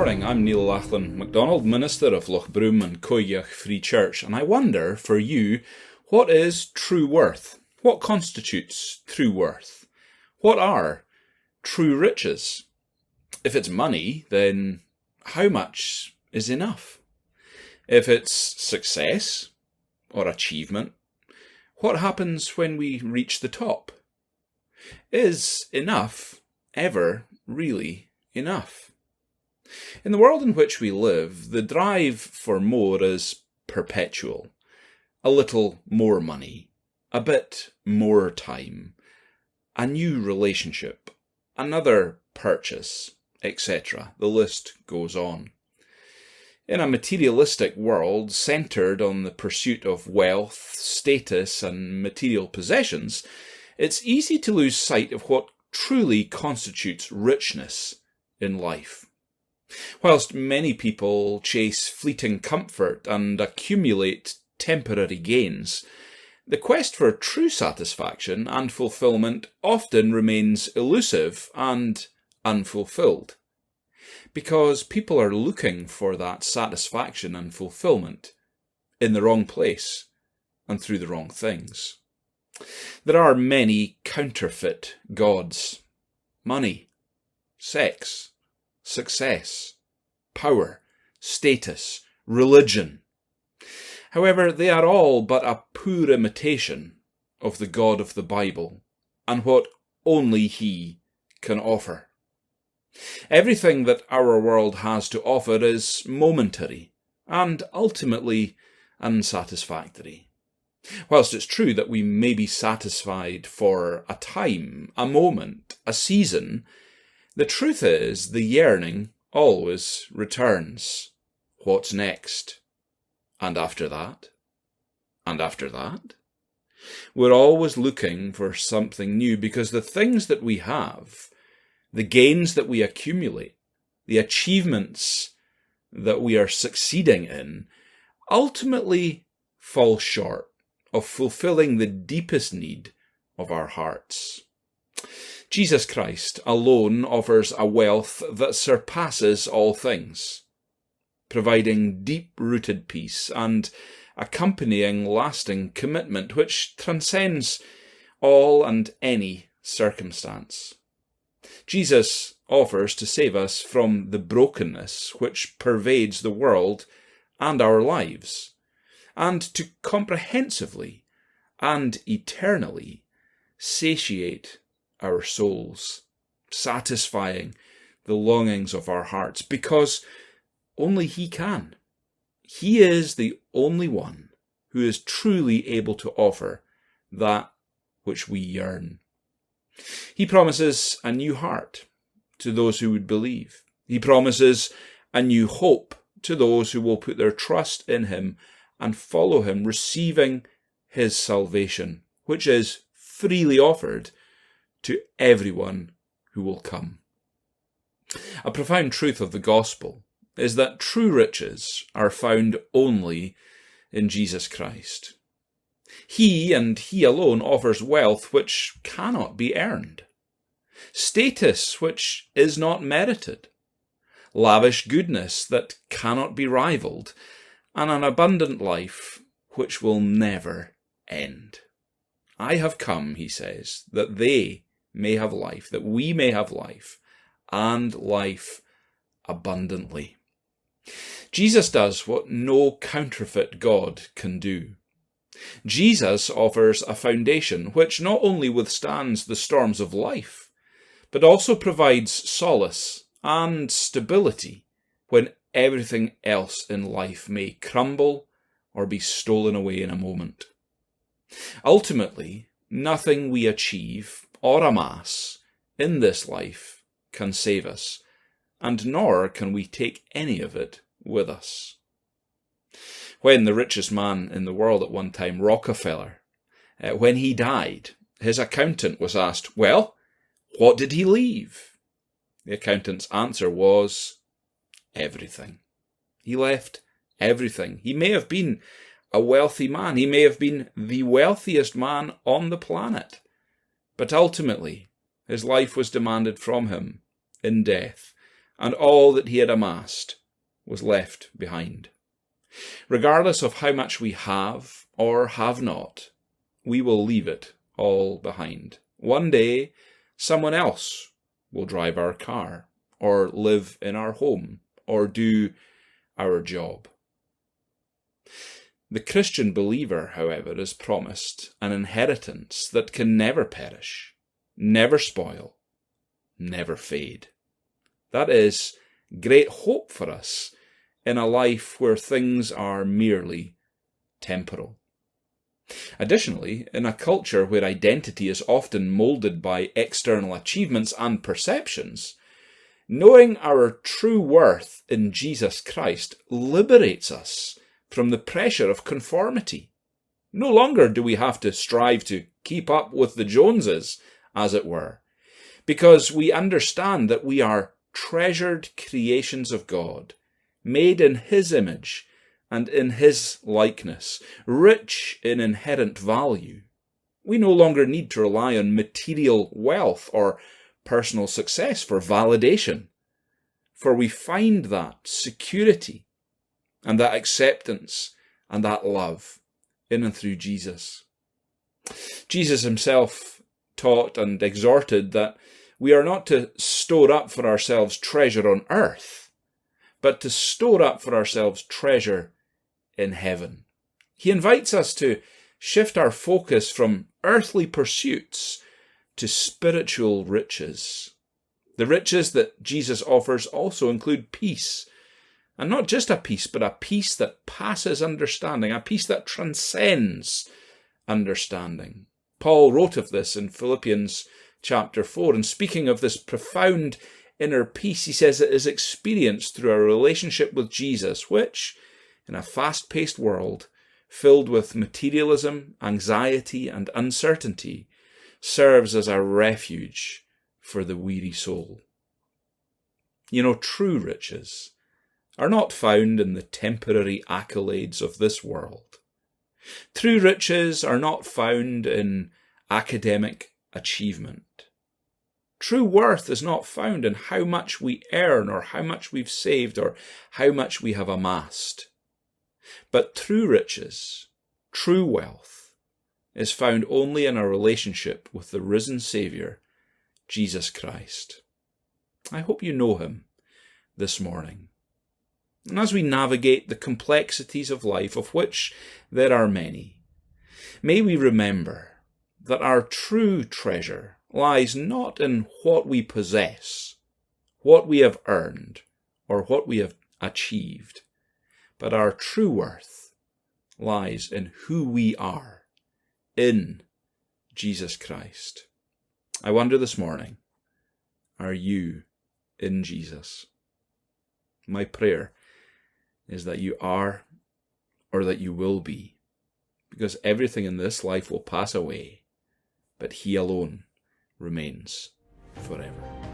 morning, I'm Neil Laughlin MacDonald, Minister of Lochbroom and Coigach Free Church, and I wonder, for you, what is true worth? What constitutes true worth? What are true riches? If it's money, then how much is enough? If it's success or achievement, what happens when we reach the top? Is enough ever really enough? In the world in which we live, the drive for more is perpetual. A little more money, a bit more time, a new relationship, another purchase, etc. The list goes on. In a materialistic world centred on the pursuit of wealth, status and material possessions, it's easy to lose sight of what truly constitutes richness in life. Whilst many people chase fleeting comfort and accumulate temporary gains, the quest for true satisfaction and fulfilment often remains elusive and unfulfilled, because people are looking for that satisfaction and fulfilment in the wrong place and through the wrong things. There are many counterfeit gods: money, sex, success, power, status, religion. However, they are all but a poor imitation of the God of the Bible and what only He can offer. Everything that our world has to offer is momentary and ultimately unsatisfactory. Whilst it's true that we may be satisfied for a time, a moment, a season, the truth is the yearning always returns. What's next? And after that? And after that? We're always looking for something new because the things that we have, the gains that we accumulate, the achievements that we are succeeding in, ultimately fall short of fulfilling the deepest need of our hearts. Jesus Christ alone offers a wealth that surpasses all things, providing deep-rooted peace and accompanying lasting commitment which transcends all and any circumstance. Jesus offers to save us from the brokenness which pervades the world and our lives, and to comprehensively and eternally satiate our souls, satisfying the longings of our hearts, because only He can. He is the only one who is truly able to offer that which we yearn. He promises a new heart to those who would believe. He promises a new hope to those who will put their trust in Him and follow Him, receiving His salvation, which is freely offered to everyone who will come. A profound truth of the gospel is that true riches are found only in Jesus Christ. He and He alone offers wealth which cannot be earned, status which is not merited, lavish goodness that cannot be rivalled, and an abundant life which will never end. I have come, He says, that they may have life, that we may have life, and life abundantly. Jesus does what no counterfeit God can do. Jesus offers a foundation which not only withstands the storms of life, but also provides solace and stability when everything else in life may crumble or be stolen away in a moment. Ultimately, nothing we achieve or amass in this life can save us, and nor can we take any of it with us. When the richest man in the world at one time, Rockefeller, when he died, his accountant was asked, well, what did he leave? The accountant's answer was, everything. He left everything. He may have been a wealthy man. He may have been the wealthiest man on the planet. But ultimately, his life was demanded from him in death, and all that he had amassed was left behind. Regardless of how much we have or have not, we will leave it all behind. One day, someone else will drive our car, or live in our home, or do our job. The Christian believer, however, is promised an inheritance that can never perish, never spoil, never fade. That is great hope for us in a life where things are merely temporal. Additionally, in a culture where identity is often moulded by external achievements and perceptions, knowing our true worth in Jesus Christ liberates us from the pressure of conformity. No longer do we have to strive to keep up with the Joneses, as it were, because we understand that we are treasured creations of God, made in His image and in His likeness, rich in inherent value. We no longer need to rely on material wealth or personal success for validation, for we find that security and that acceptance and that love in and through Jesus. Jesus himself taught and exhorted that we are not to store up for ourselves treasure on earth, but to store up for ourselves treasure in heaven. He invites us to shift our focus from earthly pursuits to spiritual riches. The riches that Jesus offers also include peace. And not just a peace, but a peace that passes understanding, a peace that transcends understanding. Paul wrote of this in Philippians chapter 4, and speaking of this profound inner peace, he says it is experienced through a relationship with Jesus, which, in a fast-paced world filled with materialism, anxiety, and uncertainty, serves as a refuge for the weary soul. You know, true riches are not found in the temporary accolades of this world. True riches are not found in academic achievement. True worth is not found in how much we earn or how much we've saved or how much we have amassed. But true riches, true wealth, is found only in our relationship with the risen Saviour, Jesus Christ. I hope you know him this morning. And as we navigate the complexities of life, of which there are many, may we remember that our true treasure lies not in what we possess, what we have earned, or what we have achieved, but our true worth lies in who we are in Jesus Christ. I wonder this morning, are you in Jesus? My prayer is that you are, or that you will be, because everything in this life will pass away, but he alone remains forever.